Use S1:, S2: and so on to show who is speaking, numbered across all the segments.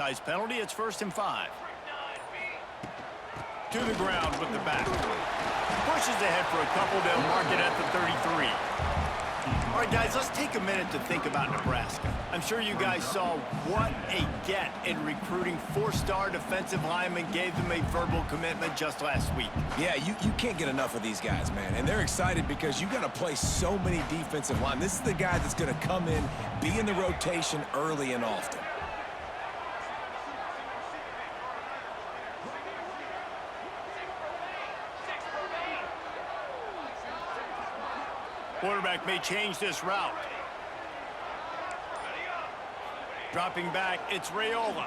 S1: Penalty, it's 1st and 5. To the ground with the back. Pushes ahead for a couple. They'll mark it at the 33. All right, guys, let's take a minute to think about Nebraska. I'm sure you guys saw what a get in recruiting 4-star defensive linemen gave them a verbal commitment just last week.
S2: Yeah, you can't get enough of these guys, man. And they're excited because you got to play so many defensive line. This is the guy that's going to come in, be in the rotation early and often.
S1: Quarterback may change this route. Dropping back, it's Raiola.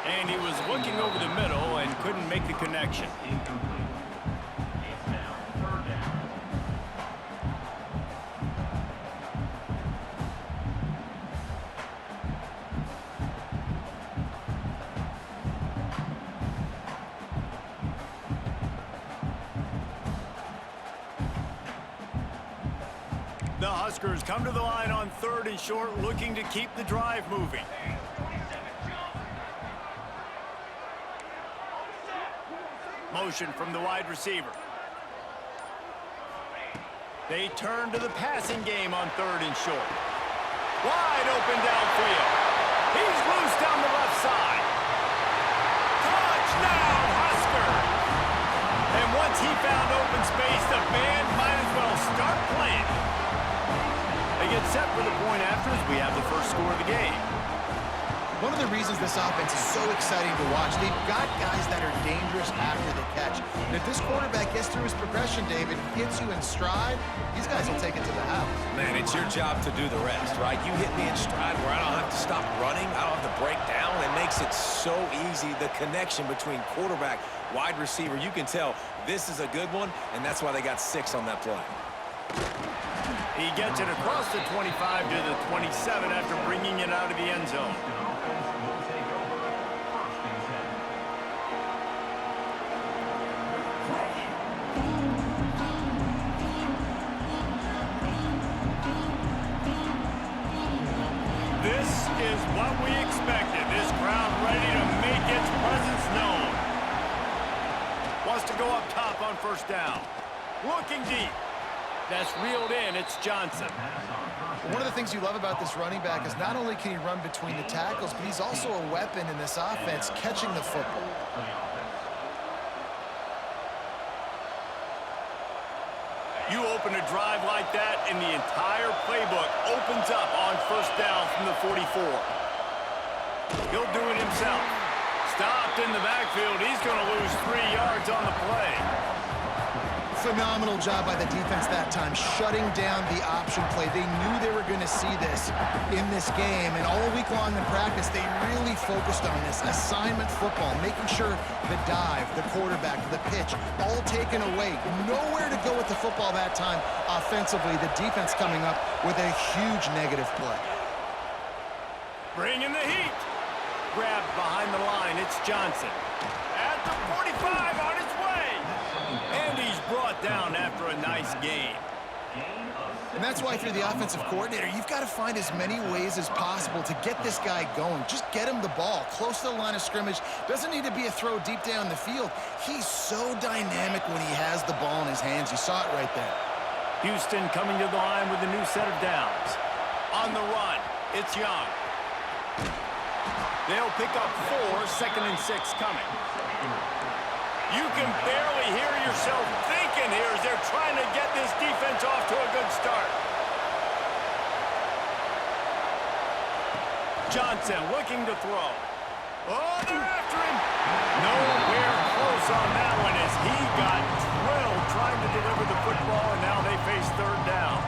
S1: And he was looking over the middle and couldn't make the connection. The Huskers come to the line on 3rd and short, looking to keep the drive moving. Motion from the wide receiver. They turn to the passing game on 3rd and short. Wide open downfield. He's loose down the left side. Touchdown, Huskers! And once he found open space, the band might as well start playing. They get set for the point after as we have the first score of the game.
S3: One of the reasons this offense is so exciting to watch, they've got guys that are dangerous after the catch. And if this quarterback gets through his progression, David, hits you in stride, these guys will take it to the house.
S2: Man, it's your job to do the rest, right? You hit me in stride where I don't have to stop running. I don't have to break down. It makes it so easy, the connection between quarterback, wide receiver. You can tell this is a good one, and that's why they got 6 on that play.
S1: He gets it across the 25 to the 27 after bringing it out of the end zone. This is what we expected. This crowd ready to make its presence known. Wants to go up top on 1st down. Looking deep. That's reeled in. It's Johnson.
S3: One of the things you love about this running back is not only can he run between the tackles, but he's also a weapon in this offense, catching the football.
S1: You open a drive like that, and the entire playbook opens up on 1st down from the 44. He'll do it himself. Stopped in the backfield. He's going to lose 3 yards on the play.
S3: Phenomenal job by the defense that time, shutting down the option play. They knew they were going to see this in this game, and all week long in practice, they really focused on this assignment football, making sure the dive, the quarterback, the pitch, all taken away. Nowhere to go with the football that time offensively. The defense coming up with a huge negative play.
S1: Bringing the heat. Grabbed behind the line. It's Johnson. At the 45 on his way. And he's brought down after a nice game.
S3: And that's why if you're the offensive coordinator, you've got to find as many ways as possible to get this guy going. Just get him the ball close to the line of scrimmage. Doesn't need to be a throw deep down the field. He's so dynamic when he has the ball in his hands. You saw it right there.
S1: Houston coming to the line with a new set of downs. On the run, it's Young. They'll pick up 4, 2nd and 6 coming. You can barely hear yourself thinking here as they're trying to get this defense off to a good start. Johnson looking to throw. Oh, they're after him. Nowhere close on that one as he got drilled trying to deliver the football, and now they face 3rd down.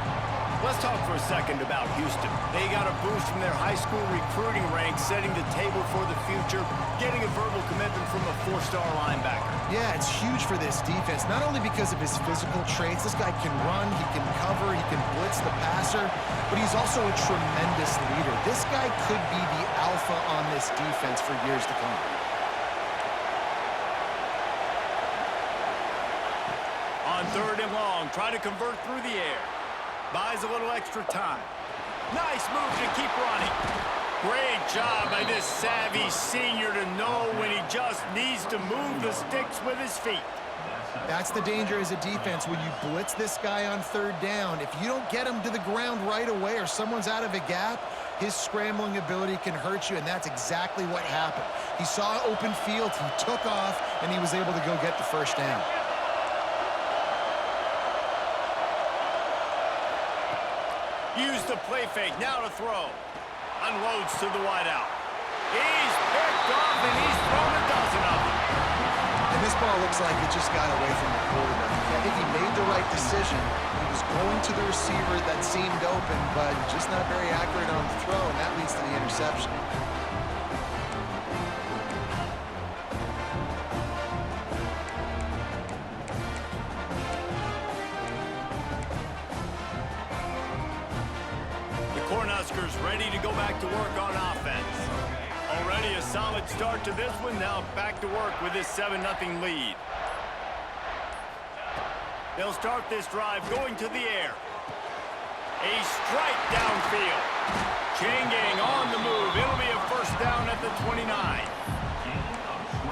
S1: Let's talk for a second about Houston. They got a boost from their high school recruiting ranks, setting the table for the future, getting a verbal commitment from a 4-star linebacker.
S3: Yeah, it's huge for this defense, not only because of his physical traits. This guy can run, he can cover, he can blitz the passer, but he's also a tremendous leader. This guy could be the alpha on this defense for years to come.
S1: On 3rd and long, try to convert through the air. Buys a little extra time. Nice move to keep running. Great job by this savvy senior to know when he just needs to move the sticks with his feet.
S3: That's the danger as a defense when you blitz this guy on third down. If you don't get him to the ground right away or someone's out of a gap, his scrambling ability can hurt you, and that's exactly what happened. He saw open field, he took off, and he was able to go get the first down.
S1: Use the play fake, now to throw. Unloads to the wideout. He's picked off, and he's thrown a dozen of them.
S3: And this ball looks like it just got away from the quarterback. I think he made the right decision. He was going to the receiver that seemed open, but just not very accurate on the throw, and that leads to the interception.
S1: The Cornhuskers ready to go back to work on offense. Already a solid start to this one. Now back to work with this 7-0 lead. They'll start this drive going to the air. A strike downfield. Changing on the move. It'll be a first down at the 29.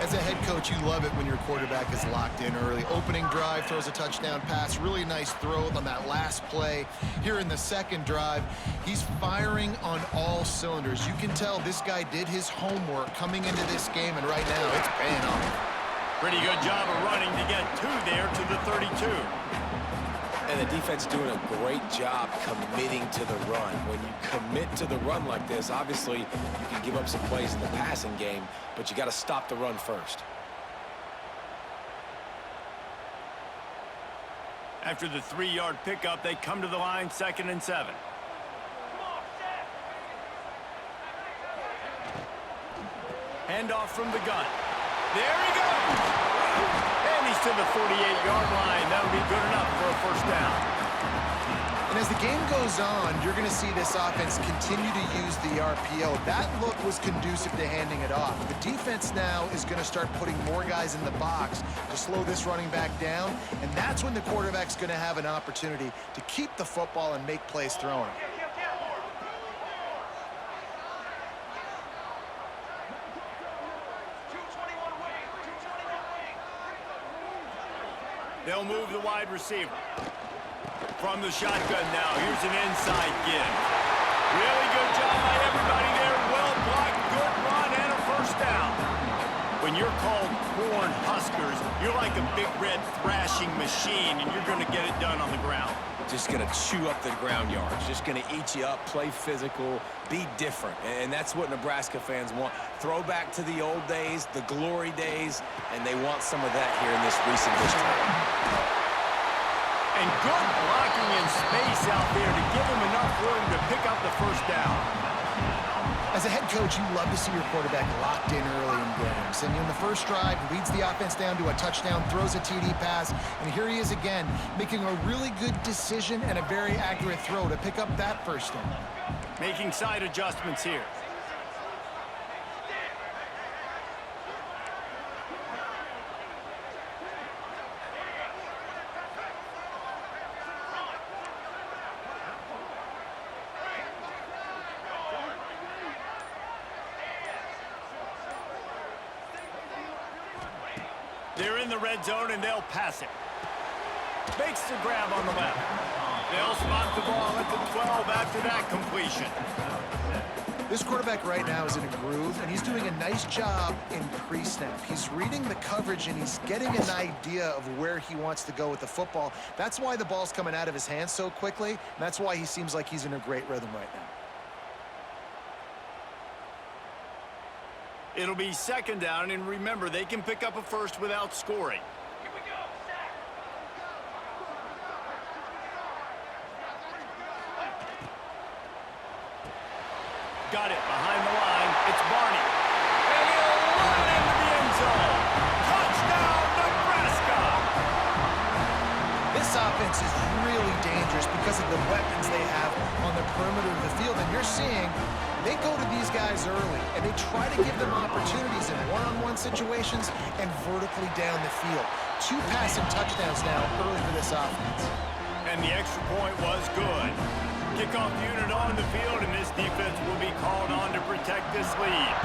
S3: As a head coach, you love it when your quarterback is locked in early. Opening drive, throws a touchdown pass. Really nice throw on that last play. Here in the second drive, he's firing on all cylinders. You can tell this guy did his homework coming into this game, and right now it's paying off.
S1: Pretty good job of running to get two there to the 32.
S2: And the defense doing a great job committing to the run. When you commit to the run like this, obviously you can give up some plays in the passing game, but you got to stop the run first.
S1: After the 3-yard pickup, they come to the line, 2nd and 7. Handoff from the gun. There he goes! And he's to the 48-yard line. That'll be good enough for a first down.
S3: And as the game goes on, you're going to see this offense continue to use the RPO. That look was conducive to handing it off. The defense now is going to start putting more guys in the box to slow this running back down, and that's when the quarterback's going to have an opportunity to keep the football and make plays throwing.
S1: They'll move the wide receiver. From the shotgun now, here's an inside give. Really good job by everybody there. Well blocked, good run, and a first down. When you're called Corn Huskers, you're like a big red thrashing machine, and you're going to get it done on the ground.
S2: Just going to chew up the ground yards. Just going to eat you up, play physical, be different. And that's what Nebraska fans want. Throw back to the old days, the glory days, and they want some of that here in this recent history.
S1: And good blocking in space out there to give him enough room to pick up the first down.
S3: As a head coach, you love to see your quarterback locked in early in games. And in the first drive, he leads the offense down to a touchdown, throws a TD pass, and here he is again, making a really good decision and a very accurate throw to pick up that first down.
S1: Making side adjustments here. They're in the red zone, and they'll pass it. Makes the grab on the left. They'll spot the ball at the 12 after that completion.
S3: This quarterback right now is in a groove, and he's doing a nice job in pre-snap. He's reading the coverage, and he's getting an idea of where he wants to go with the football. That's why the ball's coming out of his hands so quickly, and that's why he seems like he's in a great rhythm right now.
S1: It'll be 2nd down, and remember, they can pick up a first without scoring.
S4: Here we go.
S1: Got it behind the line. It's Barney. And he'll run into the end zone. Touchdown, Nebraska!
S3: This offense is really dangerous because of the weapons they have on the perimeter of the field, and you're seeing they go to these guys early, and they try to give them opportunities in one-on-one situations and vertically down the field. 2 passing touchdowns now early for this offense.
S1: And the extra point was good. Kickoff unit on the field, and this defense will be called on to protect this lead.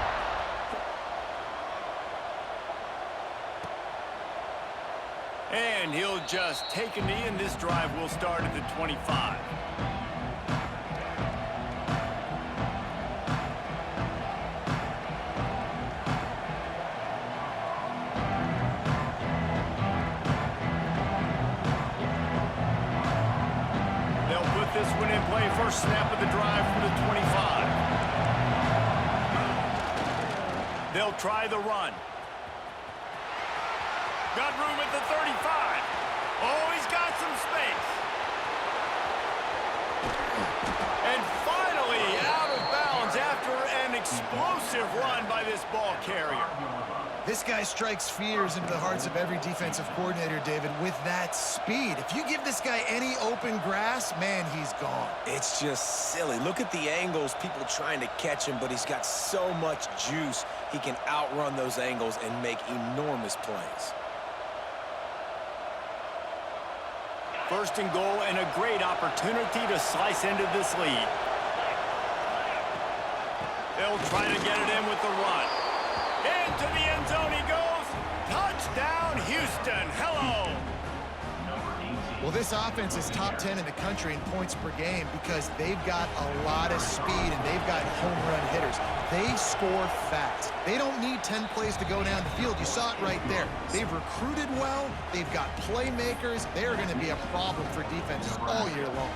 S1: And he'll just take a knee, and this drive will start at the 25. This one in play, first snap of the drive for the 25. They'll try the run. Got room at the 35. Oh, he's got some space. And finally out of bounds after an explosive run by this ball carrier.
S3: This guy strikes fears into the hearts of every defensive coordinator, David, with that speed. If you give this guy any open grass, man, he's gone.
S2: It's just silly. Look at the angles, people trying to catch him, but he's got so much juice. He can outrun those angles and make enormous plays.
S1: First and goal, and a great opportunity to slice into this lead. They'll try to get it in with the run. Into the end zone he goes. Touchdown, Houston. Hello.
S3: Well, this offense is top 10 in the country in points per game because they've got a lot of speed and they've got home run hitters. They score fast. They don't need 10 plays to go down the field. You saw it right there. They've recruited well. They've got playmakers. They're going to be a problem for defenses all year long.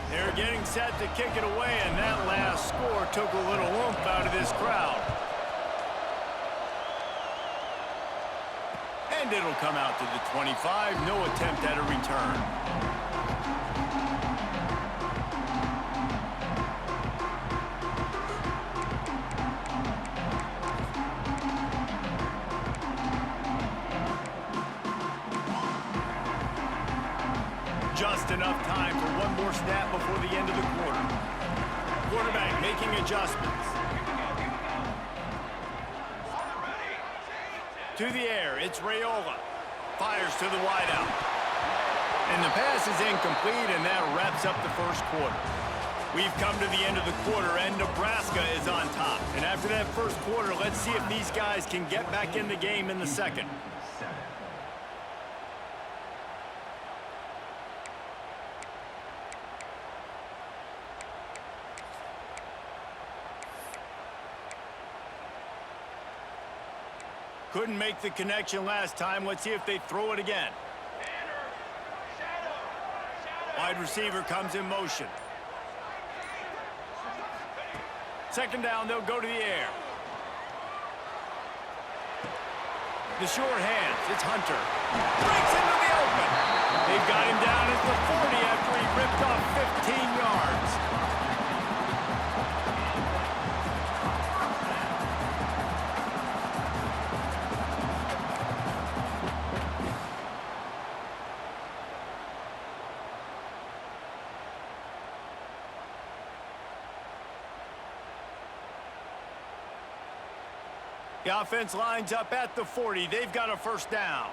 S1: They're getting set to kick it away, and that last score took a little oomph out of this crowd. And it'll come out to the 25. No attempt at a return. Just enough time for one more snap before the end of the quarter. Quarterback making adjustments. To the air, it's Raiola. Fires to the wideout. And the pass is incomplete, and that wraps up the first quarter. We've come to the end of the quarter, and Nebraska is on top. And after that first quarter, let's see if these guys can get back in the game in the second. Couldn't make the connection last time. Let's see if they throw it again. Wide receiver comes in motion. Second down, they'll go to the air. The short hands, it's Hunter. Breaks into the open. They've got him down at the 40 after he ripped off 15 yards. The offense lines up at the 40. They've got a first down.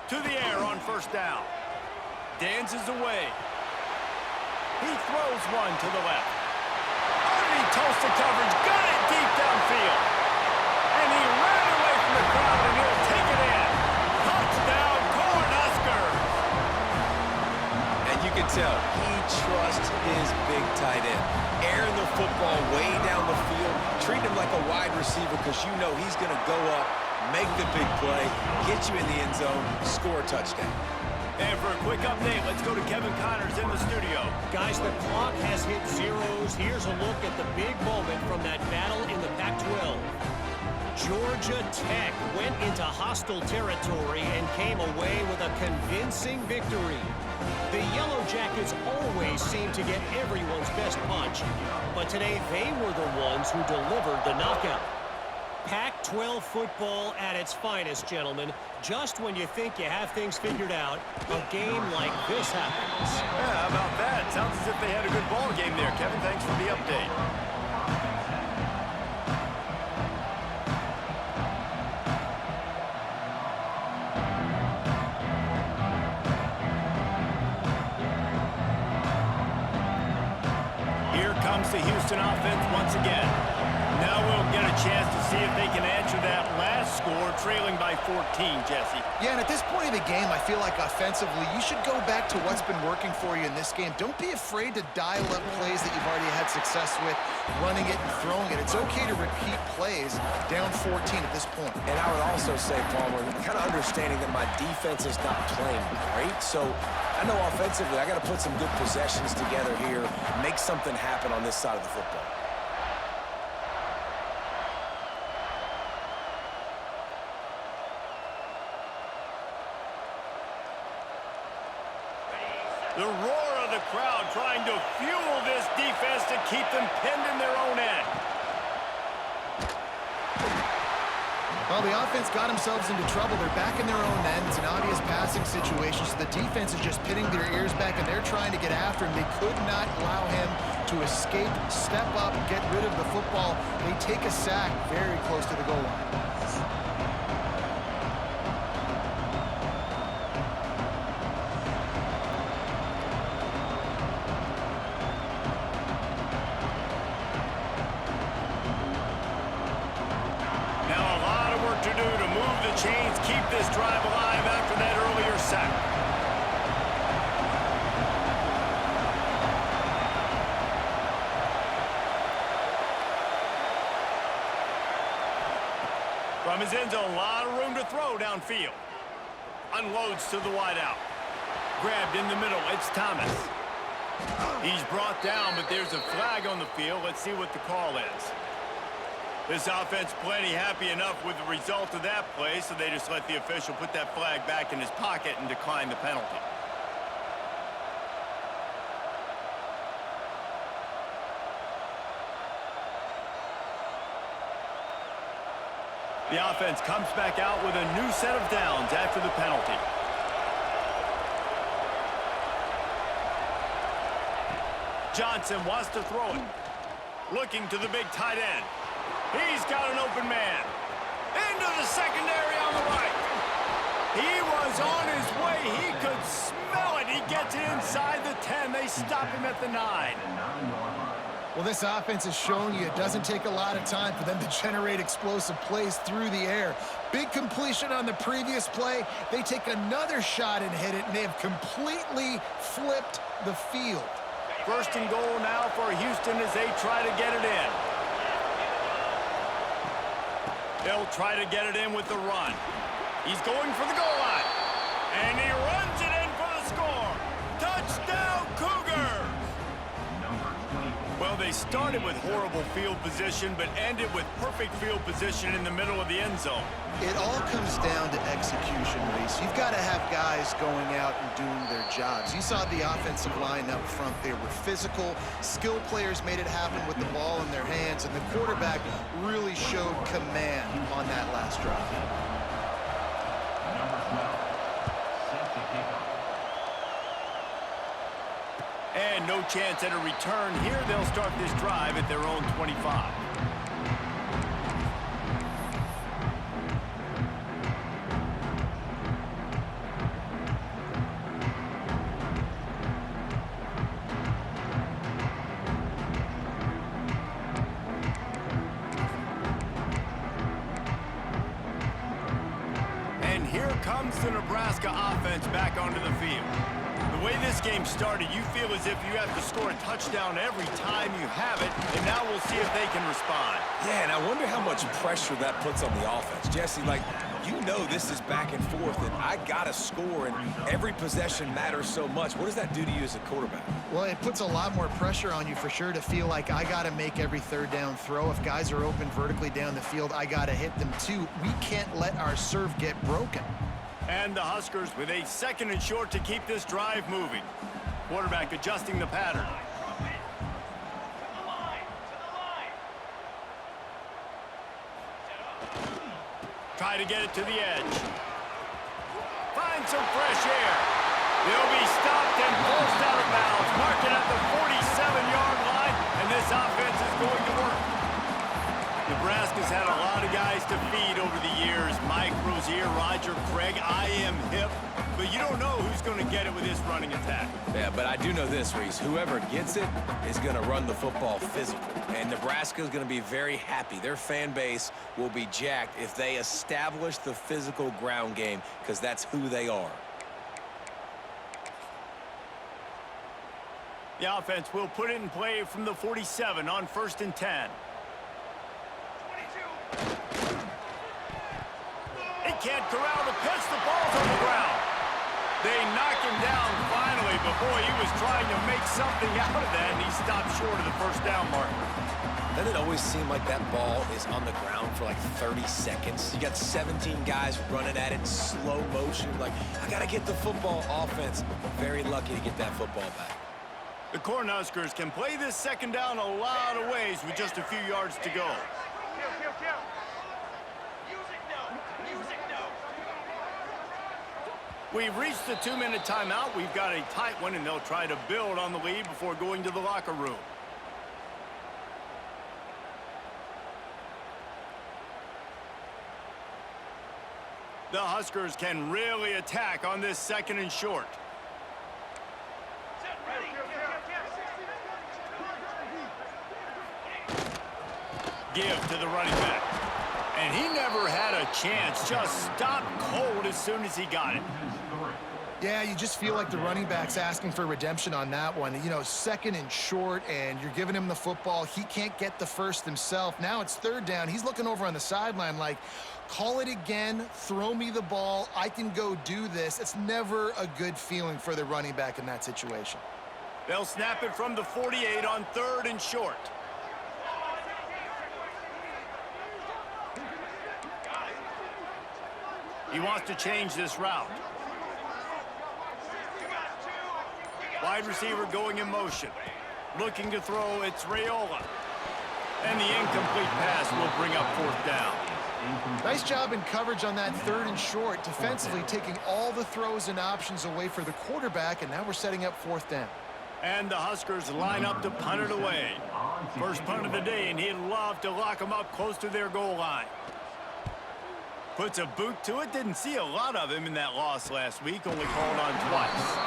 S1: To the air on first down. Dances away. He throws one to the left. Underneath Tulsa coverage. Got it deep downfield. And he ran away from the crowd, and he'll take it in. Touchdown, Cornhuskers.
S2: You can tell he trusts his big tight end. Airing the football way down the field. Treat him like a wide receiver because you know he's going to go up, make the big play, get you in the end zone, score a touchdown.
S1: And for a quick update, let's go to Kevin Connors in the studio.
S4: Guys, the clock has hit zeros. Here's a look at the big moment from that battle in the Pac-12. Georgia Tech went into hostile territory and came away with a convincing victory. The Yellow Jackets always seem to get everyone's best punch, but today they were the ones who delivered the knockout. Pac-12 football at its finest, gentlemen. Just when you think you have things figured out, a game like this happens.
S1: Yeah, how about that? Sounds as if they had a good ball game there. Kevin, thanks for the update. the Houston offense once again. Now we'll get a chance to see if they can answer that last score, trailing by 14, Jesse.
S3: Yeah, and at this point of the game, I feel like offensively, you should go back to what's been working for you in this game. Don't be afraid to dial up plays that you've already had success with, running it and throwing it. It's okay to repeat plays down 14 at this point.
S2: And I would also say, Palmer, kind of understanding that my defense is not playing great, so I know offensively I got to put some good possessions together here, make something happen on this side of the football.
S1: The roar of the crowd trying to fuel this defense to keep them pinned in their own end.
S3: Well, the offense got themselves into trouble. They're back in their own end. It's an obvious passing situation, so the defense is just pinning their ears back, and they're trying to get after him. They could not allow him to escape, step up, get rid of the football. They take a sack very close to the goal line.
S1: Chains keep this drive alive after that earlier sack. From his end zone, a lot of room to throw downfield. Unloads to the wideout. Grabbed in the middle, it's Thomas. He's brought down, but there's a flag on the field. Let's see what the call is. This offense plenty happy enough with the result of that play, so they just let the official put that flag back in his pocket and decline the penalty. The offense comes back out with a new set of downs after the penalty. Johnson wants to throw it. Looking to the big tight end. He's got an open man. Into the secondary on the right. He was on his way. He could smell it. He gets it inside the 10. They stop him at the 9.
S3: Well, this offense has shown you it doesn't take a lot of time for them to generate explosive plays through the air. Big completion on the previous play. They take another shot and hit it, and they have completely flipped the field.
S1: First and goal now for Houston as they try to get it in. They'll try to get it in with the run. He's going for the goal line. And he runs it in for the score. Touchdown, Cougars! Well, they started with horrible field position, but ended with perfect field position in the middle of the end zone.
S3: It all comes down to execution, Reese. You've got to have guys going out and doing their jobs. You saw the offensive line up front. They were physical. Skill players made it happen with the ball in their hands, and the quarterback really showed command on that last drive.
S1: And no chance at a return here. They'll start this drive at their own 25. And here comes the Nebraska offense back onto the field. The way this game started, you feel as if you have to score a touchdown every time you have it, and now we'll see if they can respond.
S2: Yeah, and I wonder how much pressure that puts on the offense. Jesse, like, you know this is back and forth, and I got to score, and every possession matters so much. What does that do to you as a quarterback?
S3: Well, it puts a lot more pressure on you for sure to feel like I got to make every third down throw. If guys are open vertically down the field, I got to hit them too. We can't let our serve get broken.
S1: And the Huskers with a second and short to keep this drive moving. Quarterback adjusting the pattern. Try to get it to the edge. Find some fresh air. They'll be stopped and forced out of bounds. Marking at the 47-yard line, and this offense is going to work. Nebraska's had a lot of guys to feed over the years. Mike Rozier, Roger Craig, I am hip. but you don't know who's going to get it with this running attack.
S2: Yeah, but I do know this, Reese. Whoever gets it is going to run the football physical. And Nebraska is going to be very happy. Their fan base will be jacked if they establish the physical ground game, because that's who they are.
S1: The offense will put it in play from the 47 on 1st and 10. He can't corral the pitch. The ball's on the ground. They knock him down finally, but boy, he was trying to make something out of that, and he stopped short of the first down marker.
S2: Doesn't it always seem like that ball is on the ground for like 30 seconds? You got 17 guys running at it in slow motion. Like, I got to get the football. Offense, very lucky to get that football back.
S1: The Cornhuskers can play this second down a lot of ways with just a few yards to go. We've reached the 2-minute timeout. We've got a tight one, and they'll try to build on the lead before going to the locker room. The Huskers can really attack on this 2nd and short. Give to the running back. And he never had a chance. Just stopped cold as soon as he got it.
S3: Yeah, you just feel like the running back's asking for redemption on that one. You know, 2nd and short, and you're giving him the football. He can't get the first himself. Now it's 3rd down. He's looking over on the sideline like, call it again, throw me the ball, I can go do this. It's never a good feeling for the running back in that situation.
S1: They'll snap it from the 48 on 3rd and short. He wants to change this route. Wide receiver going in motion. Looking to throw, it's Raiola. And the incomplete pass will bring up 4th down.
S3: Nice job in coverage on that 3rd and short, defensively taking all the throws and options away for the quarterback, and now we're setting up 4th down.
S1: And the Huskers line up to punt it away. First punt of the day, and he'd love to lock them up close to their goal line. Puts a boot to it. Didn't see a lot of him in that loss last week. Only called on twice.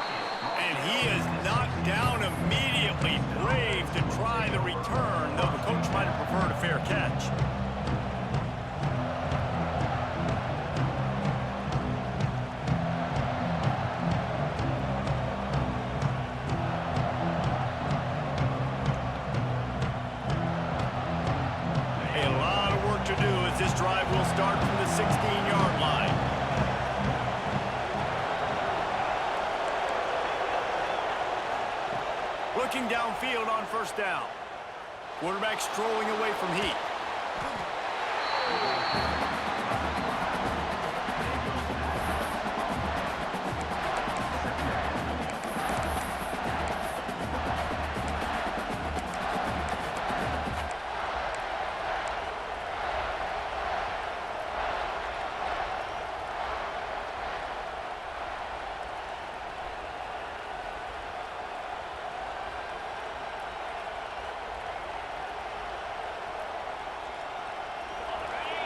S1: And he is knocked down immediately. Brave to try the return, though the coach might have preferred a fair catch. This drive will start from the 16-yard line. Looking downfield on 1st down. Quarterback strolling away from heat.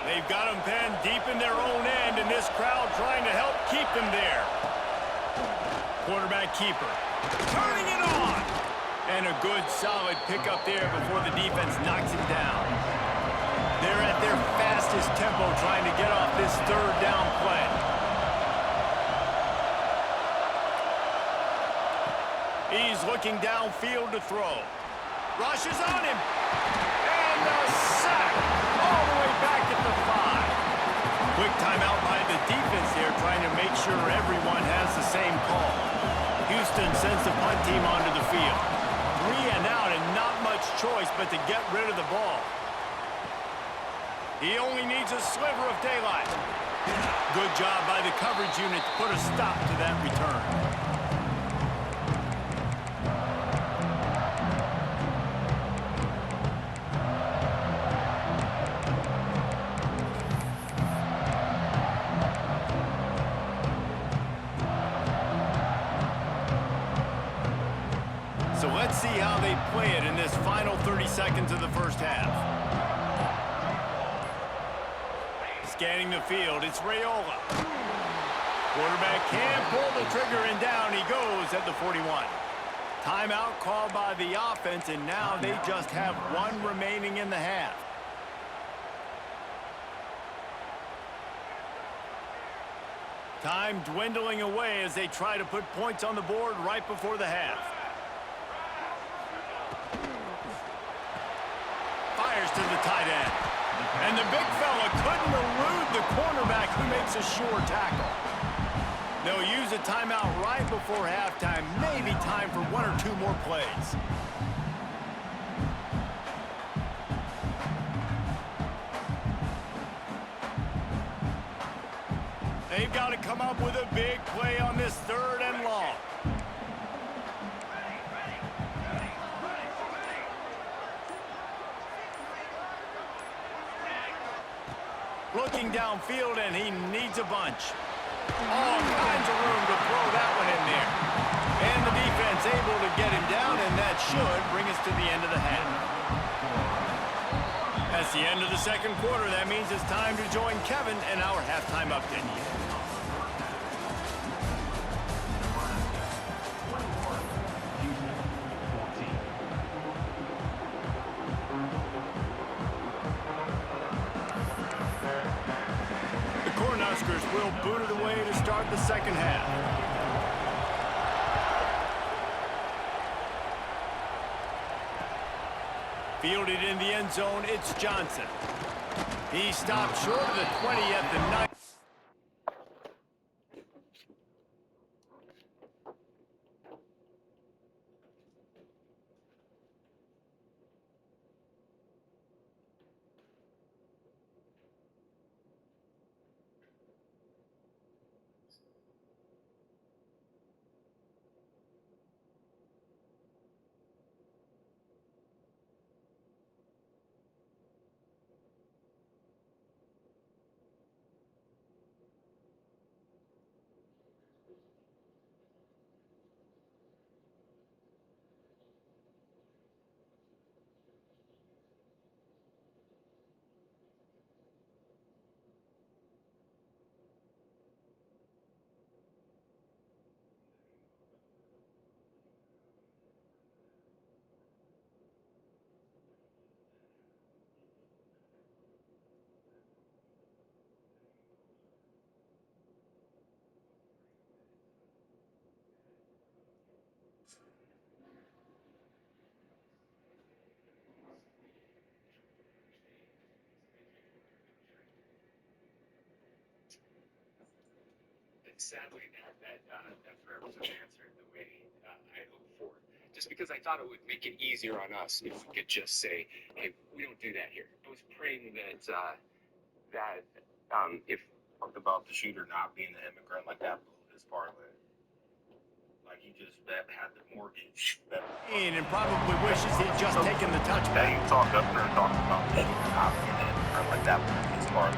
S1: They've got them penned deep in their own end, and this crowd trying to help keep them there. Quarterback keeper. Turning it on! And a good, solid pickup there before the defense knocks him down. They're at their fastest tempo trying to get off this 3rd down play. He's looking downfield to throw. Rushes on him. And a sack all the way back at the 5. Quick timeout by the defense here, trying to make sure everyone has the same call. Houston sends the punt team onto the field. 3 and out, and not much choice but to get rid of the ball. He only needs a sliver of daylight. Good job by the coverage unit to put a stop to that return. So let's see how they play it in this final 30 seconds of the first half. Scanning the field, it's Raiola. Quarterback can't pull the trigger, and down he goes at the 41. Timeout called by the offense, and now they just have one remaining in the half. Time dwindling away as they try to put points on the board right before the half. Fires to the tight end. And the big fella couldn't elude the cornerback who makes a sure tackle. They'll use a timeout right before halftime. Maybe time for one or two more plays. They've got to come up with a big play on this 3rd and long. Looking downfield, and he needs a bunch. All kinds of room to throw that one in there. And the defense able to get him down, and that should bring us to the end of the half. That's the end of the 2nd quarter. That means it's time to join Kevin in our halftime update. Will boot it away to start the 2nd half. Fielded in the end zone, it's Johnson. He stopped short of the 20 at the 9.
S5: Sadly, that prayer wasn't answered the way I hoped for. Just because I thought it would make it easier on us if we could just say, "Hey, we don't do that here." I was praying that if talked about the shooter not being an immigrant, like that blew his parlay. Like he just had the mortgage.
S1: And probably wishes he'd just taken the touchback.
S5: You talked up there and talked about the shooter not being an immigrant, like that blew his parlay.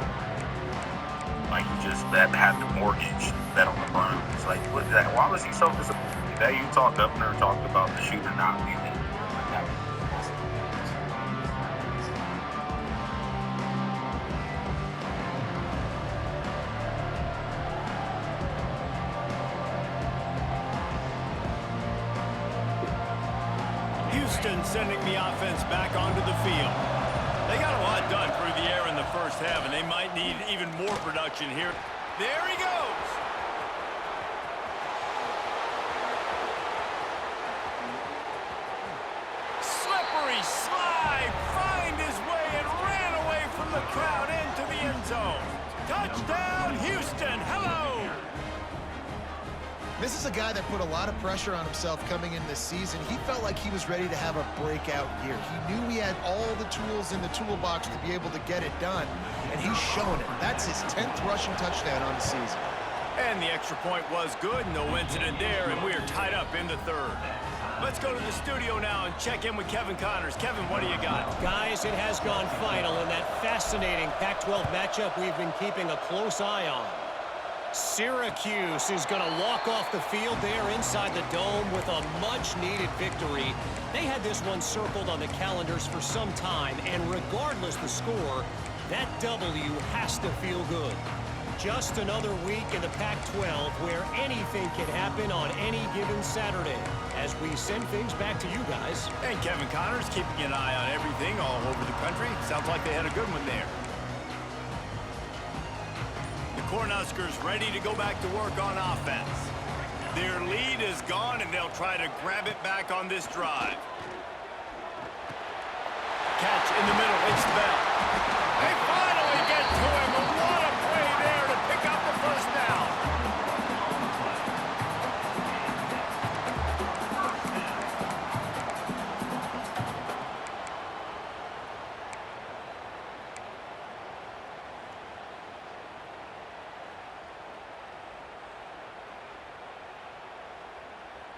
S5: Like he just had the mortgage bet on the Browns. Like what, that, why was he so disappointed? That you talked up there and talked about the shooter not being in like that.
S1: Houston sending the offense back onto the field. They got a lot done through the air in the 1st half, and they might need even more production here. There he goes. Slippery slide, find his way and ran away from the crowd into the end zone. Touchdown, Houston. Hello.
S3: This is a guy that put a lot of pressure on himself coming in this season. He felt like he was ready to have a breakout year. He knew he had all the tools in the toolbox to be able to get it done, and he's shown it. That's his 10th rushing touchdown on the season.
S1: And the extra point was good. No incident there, and we are tied up in the 3rd. Let's go to the studio now and check in with Kevin Connors. Kevin, what do you got?
S4: Guys, it has gone final in that fascinating Pac-12 matchup we've been keeping a close eye on. Syracuse is going to walk off the field there inside the dome with a much-needed victory. They had this one circled on the calendars for some time, and regardless the score, that W has to feel good. Just another week in the Pac-12 where anything can happen on any given Saturday. As we send things back to you guys.
S1: And Kevin Connors keeping an eye on everything all over the country. Sounds like they had a good one there. The Cornhuskers ready to go back to work on offense. Their lead is gone, and they'll try to grab it back on this drive. Catch in the middle, it's Bell. They finally get to him, and what a play there to pick up the first down.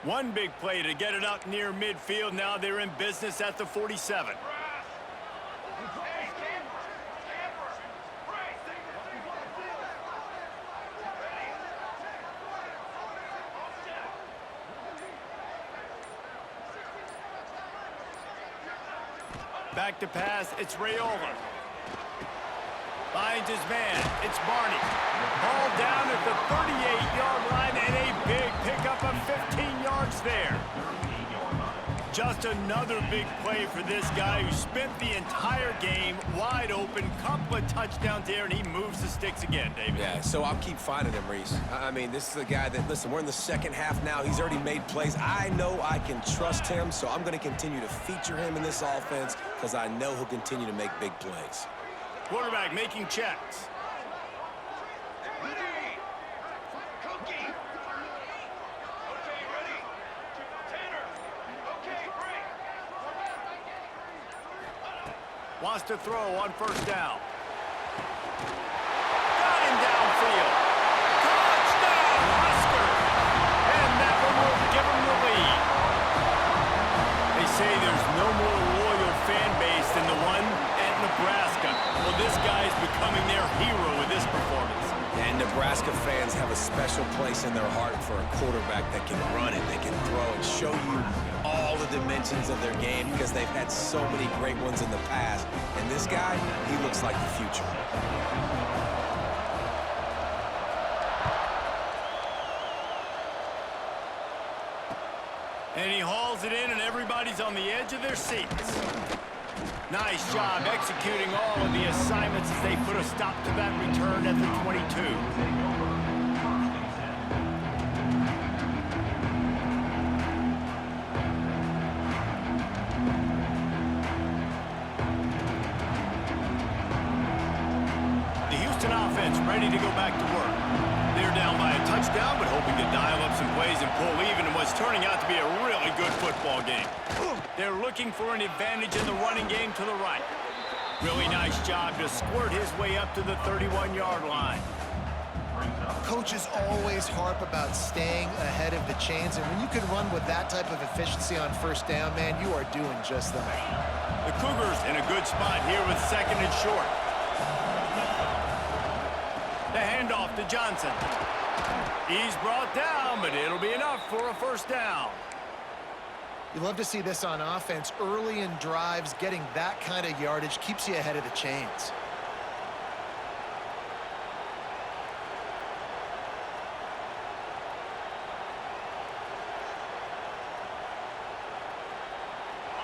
S1: One big play to get it up near midfield. Now they're in business at the 47. Back to pass, it's Raiola. Finds his man, it's Barney. Ball down at the 38-yard line, and a big pickup of 15 yards there. Just another big play for this guy who spent the entire game wide open. Couple of touchdowns there, and he moves the sticks again, David.
S2: Yeah, so I'll keep finding him, Reese. I mean, this is the guy that, listen, we're in the second half now. He's already made plays. I know I can trust him, so I'm going to continue to feature him in this offense because I know he'll continue to make big plays.
S1: Quarterback making checks. Wants to throw on first down. Got him downfield. Touchdown, Husker! And that one will give him the lead. They say there's no more loyal fan base than the one at Nebraska. Well, this guy is becoming their hero with this performance.
S2: And Nebraska fans have a special place in their heart for a quarterback that can run it, that can throw and show you all the dimensions of their game because they've had so many great ones in the past. And this guy, he looks like the future.
S1: And he hauls it in, and everybody's on the edge of their seats. Nice job executing all of the assignments as they put a stop to that return at the 22. The Houston offense ready to go back to work. They're down by a touchdown, but hoping to dial up some plays and pull even in what's turning out to be a really good football game. They're looking for an advantage in the running game to the right. Really nice job to squirt his way up to the 31-yard line.
S3: Coaches always harp about staying ahead of the chains, and when you can run with that type of efficiency on first down, man, you are doing just that.
S1: The Cougars in a good spot here with second and short. The handoff to Johnson. He's brought down, but it'll be enough for a first down.
S3: You love to see this on offense. Early in drives, getting that kind of yardage keeps you ahead of the chains.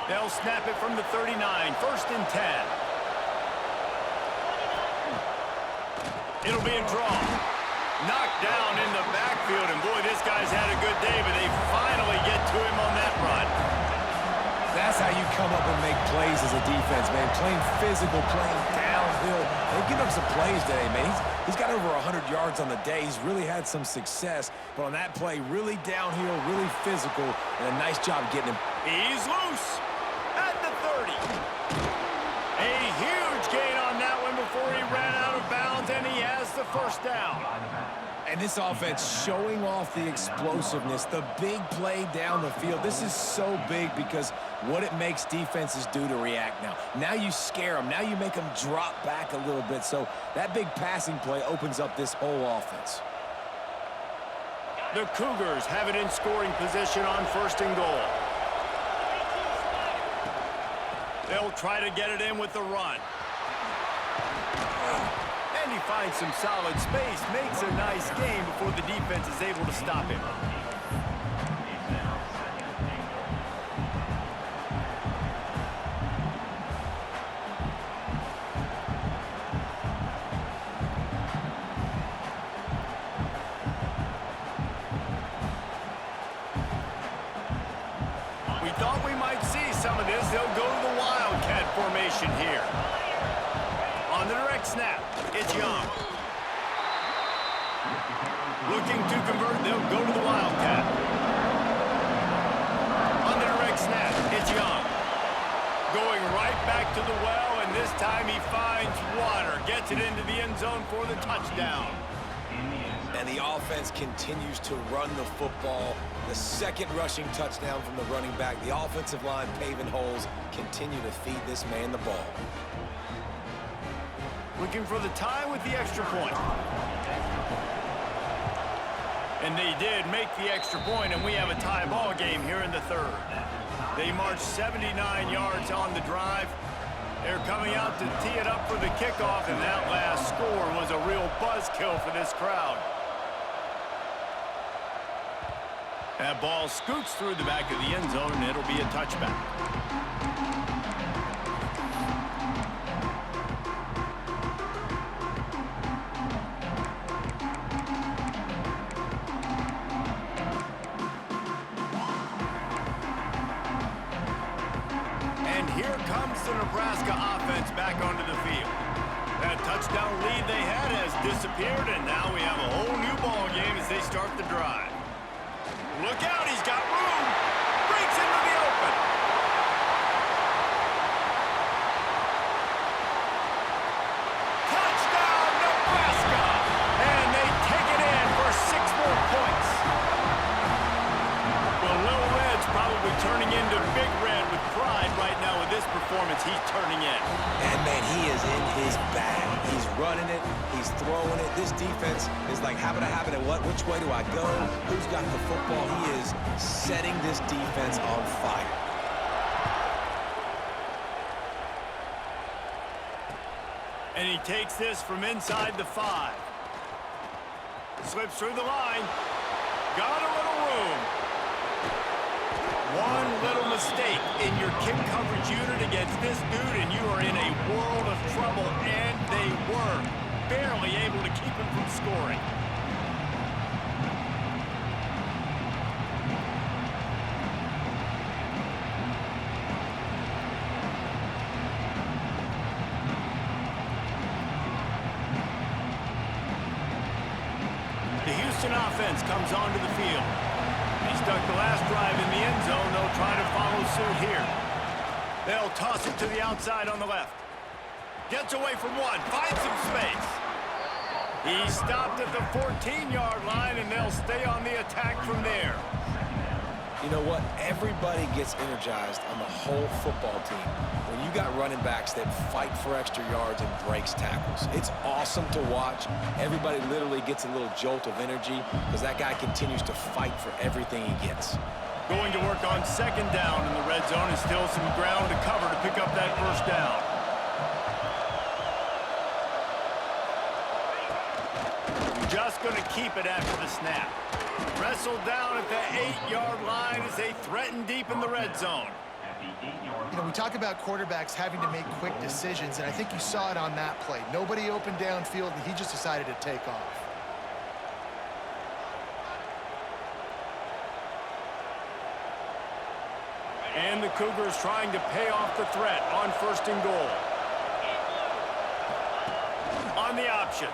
S1: They'll snap it from the 39, first and 10. It'll be a draw. Knocked down in the backfield, and boy, this guy's had a good day, but they finally get to him on that run.
S2: That's how you come up and make plays as a defense, man. Playing physical, playing downhill. They've given up some plays today, man. He's got over 100 yards on the day. He's really had some success, but on that play, really downhill, really physical, and a nice job getting him.
S1: He's loose at the 30. A huge gain on that one before he ran out of bounds, and he has the first down.
S2: And this offense showing off the explosiveness, the big play down the field. This is so big because what it makes defenses do to react now. Now you scare them. Now you make them drop back a little bit. So that big passing play opens up this whole offense.
S1: The Cougars have it in scoring position on first and goal. They'll try to get it in with the run. And And he finds some solid space, makes a nice game before the defense is able to stop him. We thought we might see some of this. They'll go to the Wildcat formation here. On the direct snap, it's Young. Looking to convert, they'll go to the Wildcat. On the direct snap, it's Young. Going right back to the well, and this time he finds water. Gets it into the end zone for the touchdown.
S2: And the offense continues to run the football. The second rushing touchdown from the running back. The offensive line paving holes. Continue to feed this man the ball.
S1: Looking for the tie with the extra point. And they did make the extra point, and we have a tie ball game here in the third. They marched 79 yards on the drive. They're coming out to tee it up for the kickoff, and that last score was a real buzzkill for this crowd. That ball scoots through the back of the end zone, and it'll be a touchback. And here comes the Nebraska offense back onto the field. That touchdown lead they had has disappeared, and now we have a whole new ball game as they start the drive. Look out, he's got room. Breaks into the open. Touchdown, Nebraska! And they take it in for 6 more points. Well, Little Red's probably turning into Big Red with pride right now with this performance he's turning in.
S2: And, man, he is in his bag. He's running it. He's throwing it. This defense is like, how to have it and what? Which way do I go? Who's got the football? He is setting this defense on fire.
S1: And he takes this from inside the 5. Slips through the line. Got a little room. One little mistake in your kick coverage unit against this dude, and you are in a world of trouble, and they were barely able to keep him from scoring. The Houston offense comes onto the field. He stuck the last drive in the end zone. They'll try to follow suit here. They'll toss it to the outside on the left. Gets away from one. Finds some space. He stopped at the 14-yard line, and they'll stay on the attack from there.
S2: You know what? Everybody gets energized on the whole football team when you got running backs that fight for extra yards and breaks tackles. It's awesome to watch. Everybody literally gets a little jolt of energy because that guy continues to fight for everything he gets.
S1: Going to work on second down in the red zone, and still some ground to cover to pick up that first down. Just going to keep it after the snap. Wrestled down at the 8-yard line as they threaten deep in the red zone.
S3: You know, we talk about quarterbacks having to make quick decisions, and I think you saw it on that play. Nobody open downfield, and he just decided to take off.
S1: And the Cougars trying to pay off the threat on 1st and goal. On the option.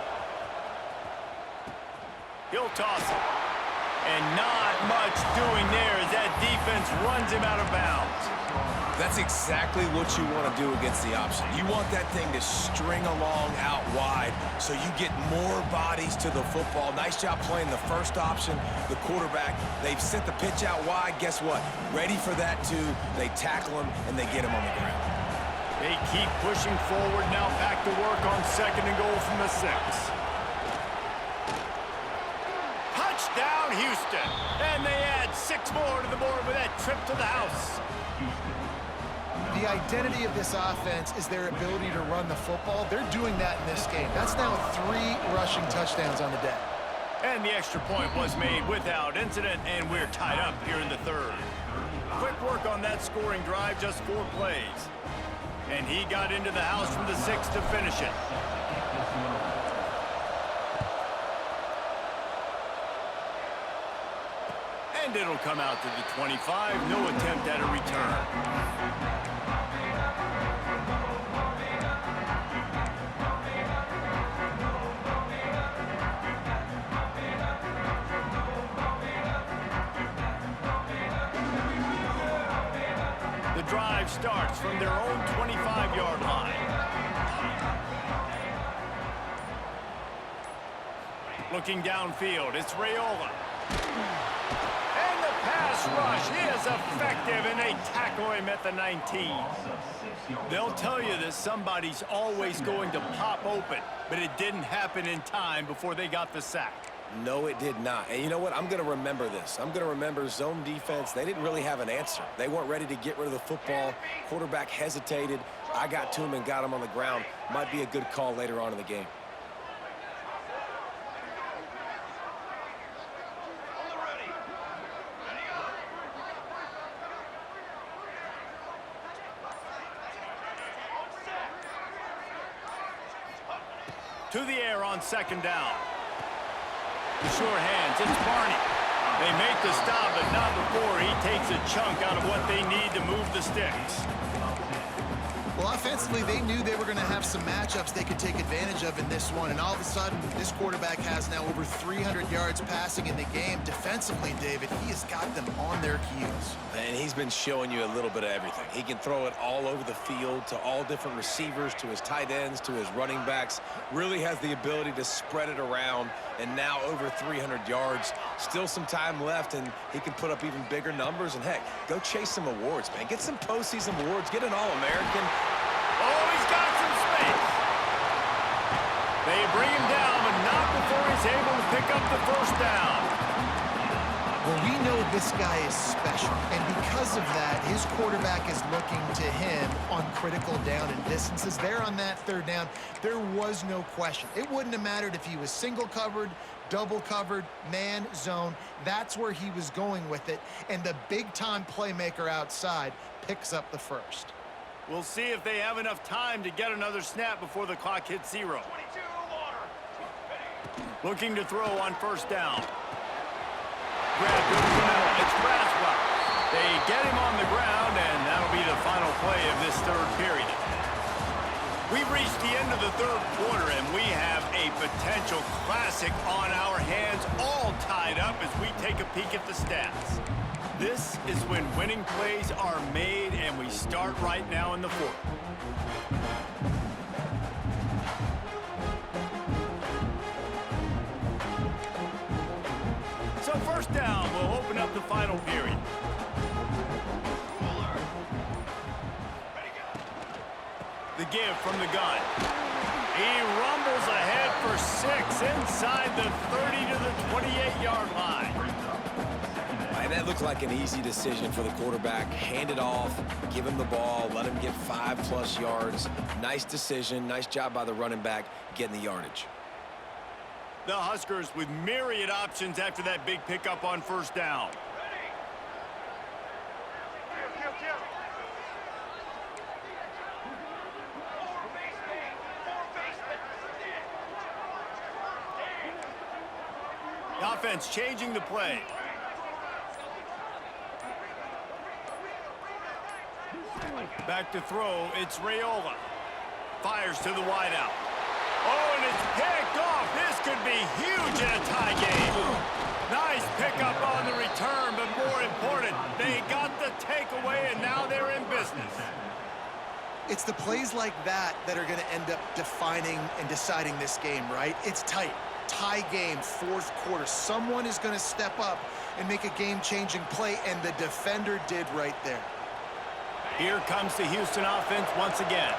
S1: He'll toss it. And not much doing there as that defense runs him out of bounds.
S2: That's exactly what you want to do against the option. You want that thing to string along out wide so you get more bodies to the football. Nice job playing the first option, the quarterback. They've sent the pitch out wide. Guess what? Ready for that too. They tackle him, and they get him on the ground.
S1: They keep pushing forward now, back to work on 2nd and goal from the 6. Touchdown, Houston. And they add 6 more to the board with that trip to the house.
S3: The identity of this offense is their ability to run the football. They're doing that in this game. That's now 3 rushing touchdowns on the day.
S1: And the extra point was made without incident, and we're tied up here in the third. Quick work on that scoring drive, just 4 plays. And he got into the house from the 6 to finish it. And it'll come out to the 25. No attempt at a return. The drive starts from their own 25-yard line. Looking downfield, it's Raiola. And the pass rush is effective, and they tackle him at the 19. They'll tell you that somebody's always going to pop open, but it didn't happen in time before they got the sack.
S2: No, it did not. And you know what? I'm going to remember this. I'm going to remember zone defense. They didn't really have an answer. They weren't ready to get rid of the football. Quarterback hesitated. I got to him and got him on the ground. Might be a good call later on in the game.
S1: To the air on second down. Sure hands, it's Barney. They make the stop, but not before he takes a chunk out of what they need to move the sticks.
S3: Well, offensively, they knew they were going to have some matchups they could take advantage of in this one, and all of a sudden, this quarterback has now over 300 yards passing in the game. Defensively, David, he has got them on their heels.
S2: And he's been showing you a little bit of everything. He can throw it all over the field to all different receivers, to his tight ends, to his running backs. Really has the ability to spread it around, and now over 300 yards. Still some time left, and he can put up even bigger numbers. And, heck, go chase some awards, man. Get some postseason awards. Get an All-American.
S1: Oh, he's got some space. They bring him down, but not before he's able to pick up the first down.
S3: Well, we know this guy is special, and because of that, his quarterback is looking to him on critical down and distances. There on that third down, there was no question. It wouldn't have mattered if he was single covered, double covered, man, zone. That's where he was going with it, and the big-time playmaker outside picks up the first.
S1: We'll see if they have enough time to get another snap before the clock hits 0. Looking to throw on first down. Grab to the middle. It's Braswell. They get him on the ground, and that'll be the final play of this third period. We've reached the end of the third quarter, and we have a potential classic on our hands, all tied up as we take a peek at the stats. This is when winning plays are made, and we start right now in the fourth. So first down will open up the final period. The give from the gun. He rumbles ahead for 6 inside the 30 to the 28-yard line.
S2: And that looked like an easy decision for the quarterback. Hand it off, give him the ball, let him get 5+ yards. Nice decision, nice job by the running back getting the yardage.
S1: The Huskers with myriad options after that big pickup on first down. The offense changing the play. Back to throw, it's Raiola. Fires to the wideout. Oh, and it's picked off. This could be huge in a tie game. Nice pickup on the return, but more important, they got the takeaway, and now they're in business.
S3: It's the plays like that that are going to end up defining and deciding this game, right? It's tight. Tie game, fourth quarter. Someone is going to step up and make a game-changing play, and the defender did right there.
S1: Here comes the Houston offense once again.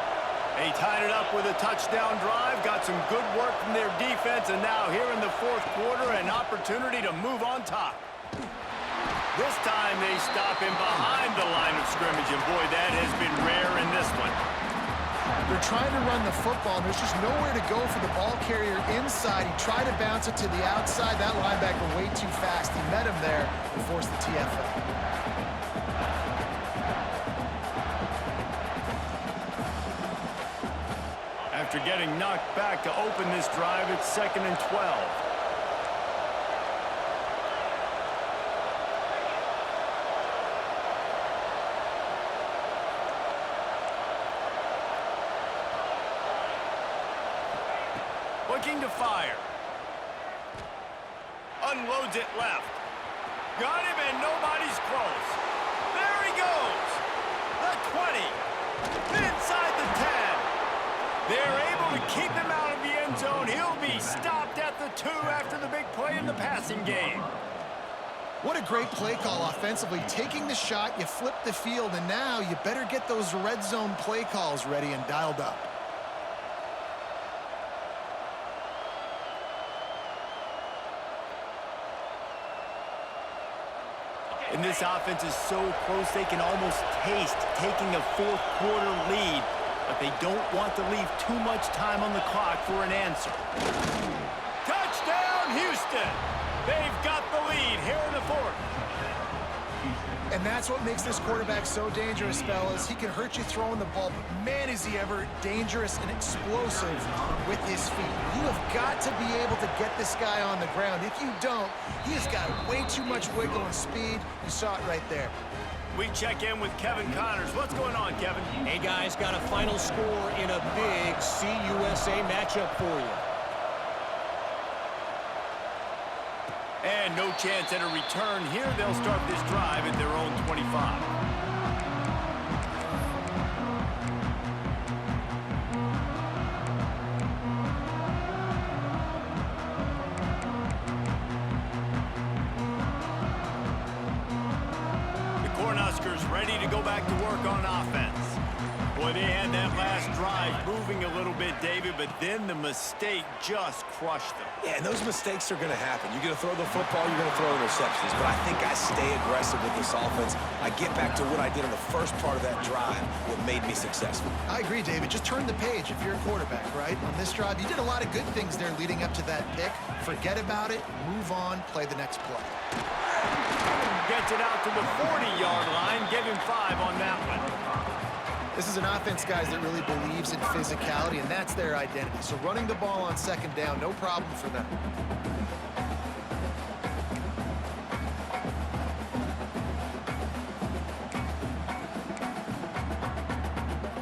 S1: They tied it up with a touchdown drive, got some good work from their defense, and now here in the fourth quarter, an opportunity to move on top. This time they stop him behind the line of scrimmage, and boy, that has been rare in this one.
S3: They're trying to run the football, and there's just nowhere to go for the ball carrier inside. He tried to bounce it to the outside. That linebacker way too fast. He met him there and forced the TFL.
S1: After getting knocked back to open this drive, it's 2nd and 12. Looking to fire. Unloads it left. Got him and nobody's close. There he goes. The 20. Inside the 10. They're able to keep him out of the end zone. He'll be stopped at the 2 after the big play in the passing game.
S3: What a great play call offensively. Taking the shot, you flip the field, and now you better get those red zone play calls ready and dialed up.
S1: And this offense is so close they can almost taste taking a fourth-quarter lead, but they don't want to leave too much time on the clock for an answer. Touchdown, Houston! They've got the lead here in the 4th.
S3: And that's what makes this quarterback so dangerous, fellas. He can hurt you throwing the ball, but man, is he ever dangerous and explosive with his feet. You have got to be able to get this guy on the ground. If you don't, he has got way too much wiggle and speed. You saw it right there.
S1: We check in with Kevin Connors. What's going on, Kevin?
S4: Hey, guys, got a final score in a big CUSA matchup for you.
S1: And no chance at a return here. They'll start this drive at their own 25. The Cornhuskers ready to go back to work on offense. Boy, they had that last drive moving a little bit, David, but then the mistake just crushed them.
S2: Yeah, and those mistakes are going to happen. You're going to throw the football, you're going to throw interceptions. But I think I stay aggressive with this offense. I get back to what I did on the first part of that drive, what made me successful.
S3: I agree, David. Just turn the page if you're a quarterback, right? On this drive, you did a lot of good things there leading up to that pick. Forget about it, move on, play the next play.
S1: Gets it out to the 40-yard line. Give him 5 on that one.
S3: This is an offense, guys, that really believes in physicality, and that's their identity. So running the ball on 2nd down, no problem for them.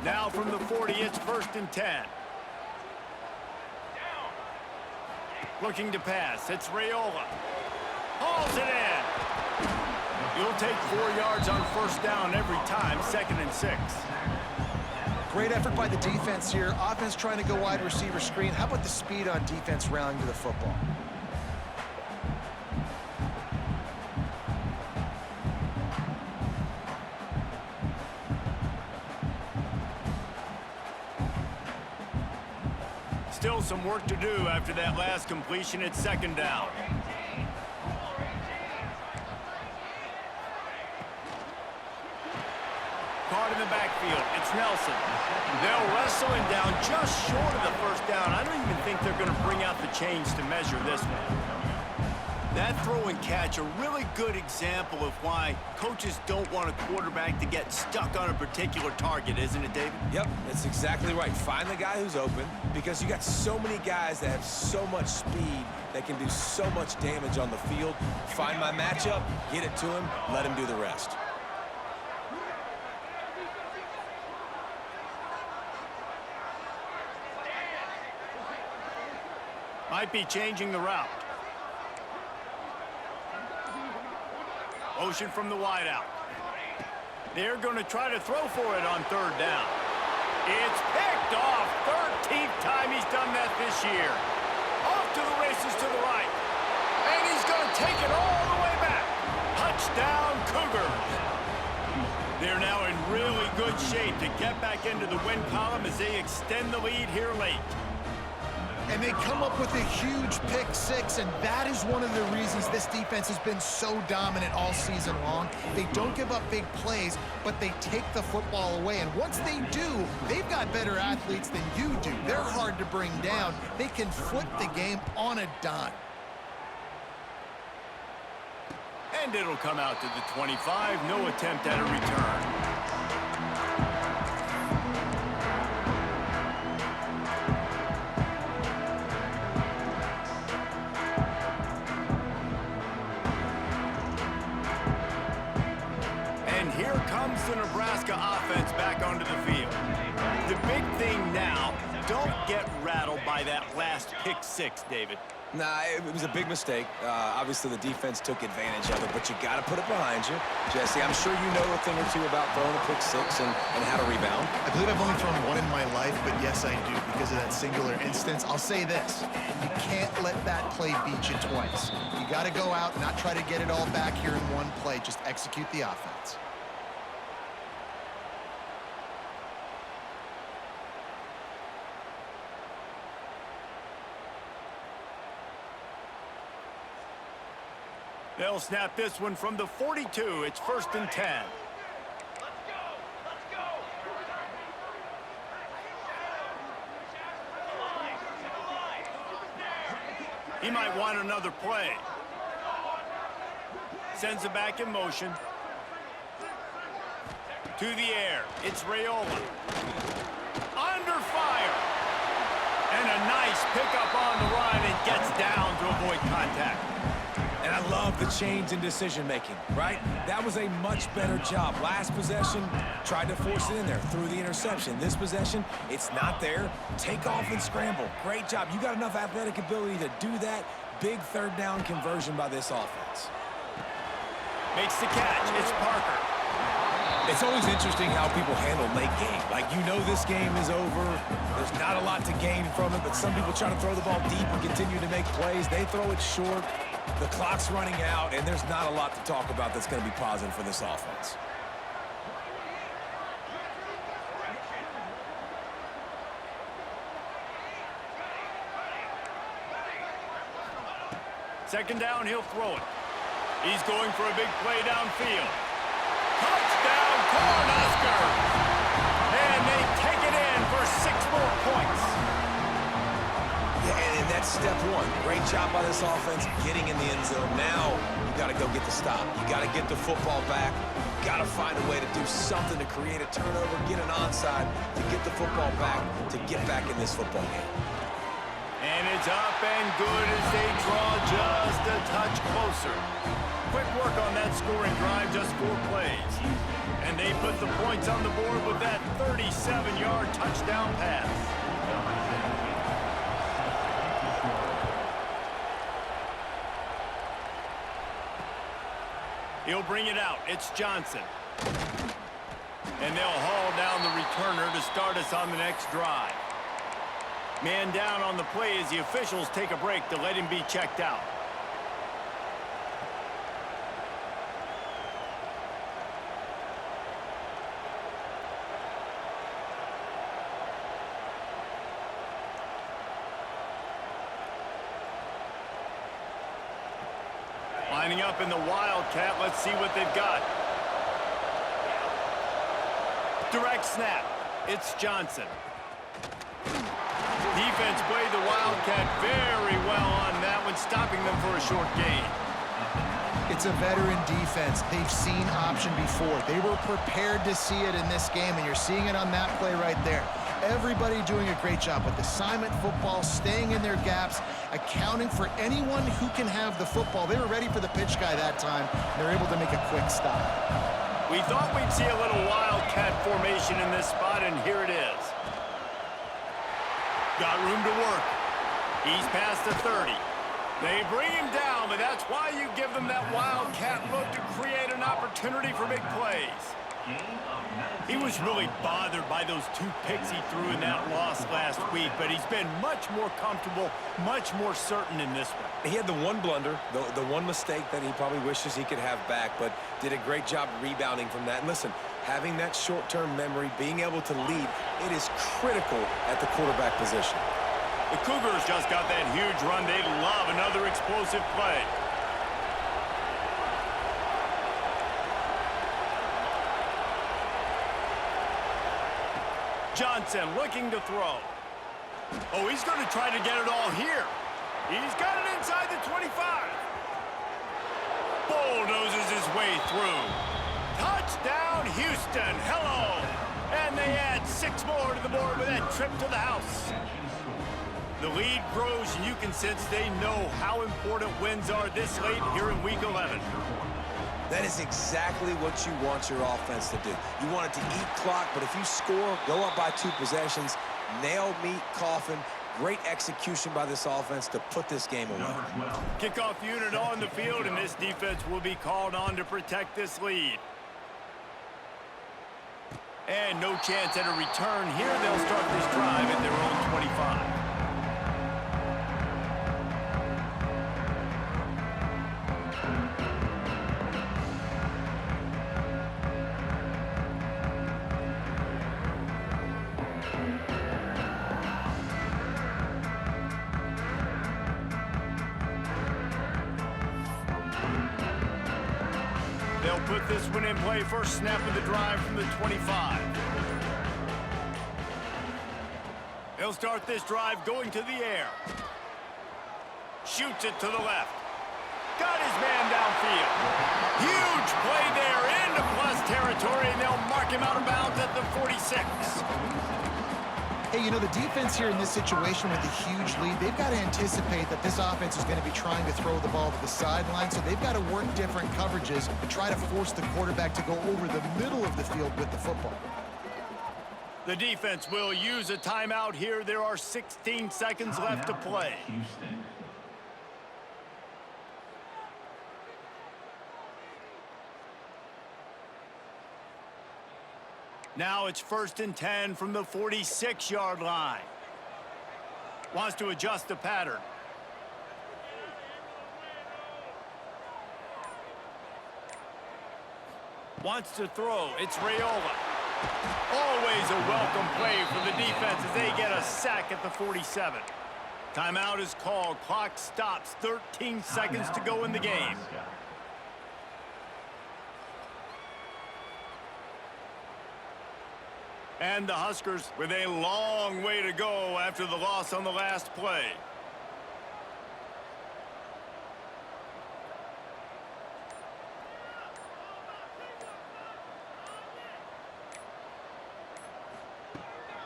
S1: Now from the 40, it's 1st and 10. Looking to pass. It's Raiola. Hauls it in. You'll take 4 yards on 1st down every time. 2nd and 6.
S3: Great effort by the defense here. Offense trying to go wide receiver screen. How about the speed on defense rallying to the football?
S1: Still some work to do after that last completion. It's 2nd down. Caught in the backfield. It's Nelson. They'll wrestle him down just short of the 1st down. I don't even think they're going to bring out the chains to measure this one. That throw and catch, a really good example of why coaches don't want a quarterback to get stuck on a particular target, isn't it, David?
S2: Yep, that's exactly right. Find the guy who's open because you got so many guys that have so much speed that can do so much damage on the field. Find my matchup, get it to him, let him do the rest.
S1: Might be changing the route. Motion from the wideout. They're going to try to throw for it on 3rd down. It's picked off. 13th time he's done that this year. Off to the races to the right. And he's going to take it all the way back. Touchdown, Cougars. They're now in really good shape to get back into the win column as they extend the lead here late.
S3: And they come up with a huge pick six, and that is one of the reasons this defense has been so dominant all season long. They don't give up big plays, but they take the football away. And once they do, they've got better athletes than you do. They're hard to bring down. They can flip the game on a dime.
S1: And it'll come out to the 25. No attempt at a return. And here comes the Nebraska offense back onto the field. The big thing now, don't get rattled by that last pick six, David.
S2: Nah, it was a big mistake. Obviously, the defense took advantage of it, but you got to put it behind you. Jesse, I'm sure you know a thing or two about throwing a pick six and how to rebound.
S3: I believe I've only thrown one in my life, but yes, I do because of that singular instance. I'll say this. You can't let that play beat you twice. You got to go out, not try to get it all back here in one play. Just execute the offense.
S1: They'll snap this one from the 42. It's 1st and 10. He might want another play. Sends it back in motion. To the air. It's Raiola. Under fire. And a nice pickup on the run and gets down to avoid contact.
S2: And I love the change in decision-making, right? That was a much better job. Last possession, tried to force it in there, threw the interception. This possession, it's not there. Take off and scramble. Great job. You got enough athletic ability to do that. Big third down conversion by this offense.
S1: Makes the catch. It's Parker.
S2: It's always interesting how people handle late game. Like, you know this game is over. There's not a lot to gain from it, but some people try to throw the ball deep and continue to make plays. They throw it short. The clock's running out, and there's not a lot to talk about that's going to be positive for this offense.
S1: Second down, he'll throw it. He's going for a big play downfield. Touchdown, Cornhuskers! And they take it in for 6 more points.
S2: Yeah, and that's step one. Great job by this offense getting in the end zone. Now you got to go get the stop. You got to get the football back. You got to find a way to do something to create a turnover, get an onside, to get the football back, to get back in this football game.
S1: And it's up and good as they draw just a touch closer. Quick work on that scoring drive, just 4 plays. And they put the points on the board with that 37-yard touchdown pass. He'll bring it out. It's Johnson. And they'll haul down the returner to start us on the next drive. Man down on the play as the officials take a break to let him be checked out. Lining up in the Wildcat. Let's see what they've got. Direct snap. It's Johnson. Defense played the Wildcat very well on that one, stopping them for a short gain.
S3: It's a veteran defense. They've seen option before. They were prepared to see it in this game, and you're seeing it on that play right there. Everybody doing a great job with assignment football, staying in their gaps, accounting for anyone who can have the football. They were ready for the pitch guy that time. They're able to make a quick stop.
S1: We thought we'd see a little Wildcat formation in this spot, and here it is. Got room to work. He's past the 30. They bring him down, but that's why you give them that Wildcat look to create an opportunity for big plays. He was really bothered by those 2 picks he threw in that loss last week, but he's been much more comfortable, much more certain in this one.
S2: He had the one blunder, the one mistake that he probably wishes he could have back, but did a great job rebounding from that. And listen, having that short-term memory, being able to lead, it is critical at the quarterback position.
S1: The Cougars just got that huge run. They love another explosive play. Johnson looking to throw. Oh, he's going to try to get it all here. He's got it inside the 25. Bulldozes his way through. Touchdown, Houston. Hello. And they add 6 more to the board with that trip to the house. The lead grows, and you can sense they know how important wins are this late here in Week 11.
S2: That is exactly what you want your offense to do. You want it to eat clock, but if you score, go up by 2 possessions, nail meat coffin. Great execution by this offense to put this game away.
S1: Kickoff unit on the field, and this defense will be called on to protect this lead. And no chance at a return here. They'll start this drive at their own 25. They'll put this one in play. First snap of the drive from the 25. They'll start this drive going to the air. Shoots it to the left. Got his man downfield. Huge play there into plus territory, and they'll mark him out of bounds at the 46.
S3: Hey, you know, the defense here in this situation with a huge lead, they've got to anticipate that this offense is going to be trying to throw the ball to the sideline, so they've got to work different coverages to try to force the quarterback to go over the middle of the field with the football.
S1: The defense will use a timeout here. There are 16 seconds left to play. Now it's 1st and 10 from the 46-yard line. Wants to adjust the pattern. Wants to throw. It's Raiola. Always a welcome play for the defense as they get a sack at the 47. Timeout is called. Clock stops. 13 seconds to go in the game. And the Huskers with a long way to go after the loss on the last play.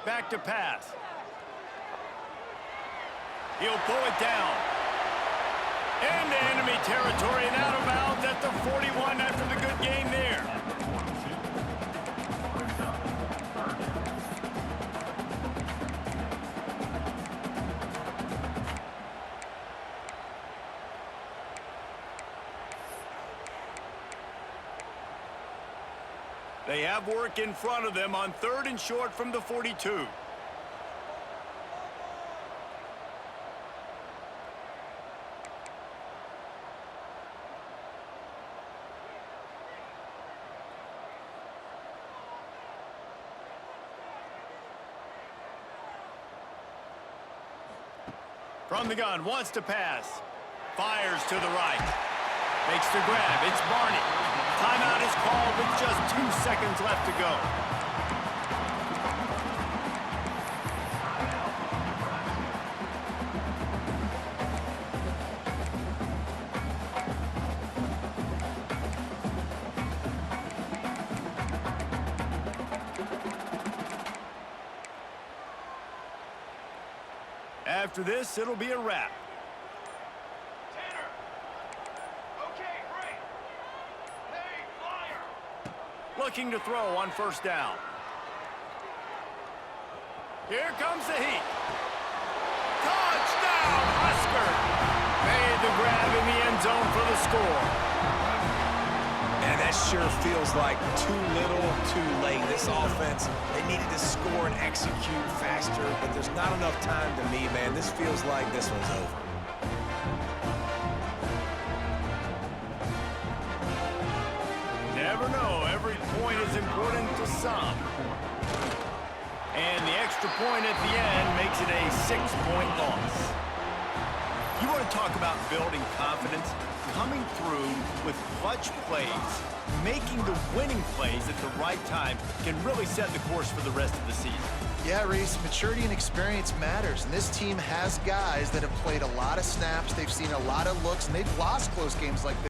S1: Back to pass. He'll pull it down. Into enemy territory and out of bounds at the 41 after the good game there. They have work in front of them on 3rd and short from the 42. From the gun, wants to pass. Fires to the right. Makes the grab. It's Barney. Timeout is called with just 2 seconds left to go. After this, it'll be a wrap. Looking to throw on 1st down. Here comes the heat. Touchdown, Husker! Made the grab in the end zone for the score.
S2: And that sure feels like too little, too late. This offense, they needed to score and execute faster, but there's not enough time to me, man. This feels like this one's over.
S1: Never know. Every point is important to some. And the extra point at the end makes it a 6-point loss. You want to talk about building confidence? Coming through with clutch plays, making the winning plays at the right time can really set the course for the rest of the season.
S3: Yeah, Reese, maturity and experience matters, and this team has guys that have played a lot of snaps, they've seen a lot of looks, and they've lost close games like this.